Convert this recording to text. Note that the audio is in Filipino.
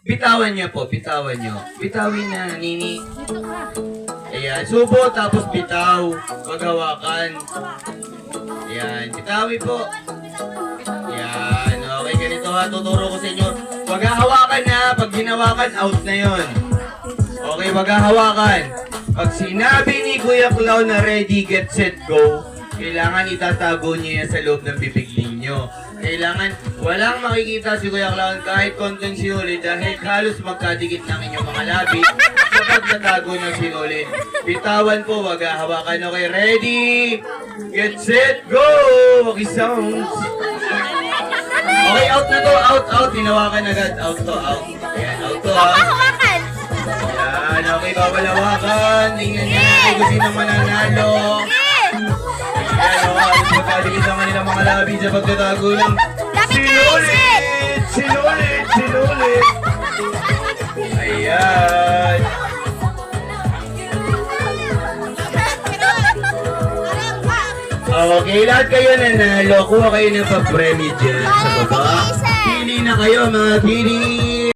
Bitawan niyo po, bitawan niyo. Bitawin na, Nini. Ayan, subo tapos bitaw. Maghawakan. Ayan, bitawi po. Ayan, okay, ganito ha. Tuturo ko sa inyo. Wag hawakan na. Pag ginawakan, out na yon. Okay, wag hawakan. Pag sinabi ni Kuya Clown na ready, get, set, go, kailangan itatago niyo yan sa loob ng bibig ninyo. Kailangan walang makikita si Kuya Clown kahit konting sinulid dahil halos magkadikit ng inyong mga labi kapag natago ng sinulid. Bitawan po, wag hawakan. Okay, ready, get, set, go! Okay, sounds. Okay, out na to, out. Hinawakan agad, out to, out. Ayan, out to, ha. Hawakan! Ayan, okay, babalawakan. Tingnan niya natin kung sino mananalo. Ayan, halos magkadikit ng kanilang mga labi sa pagtatago ng sinulit. Ayan. Okay, lahat kayo nanalo. Kuha kayo ng pa-premyo dyan sa baba. Pili na kayo, mga pili.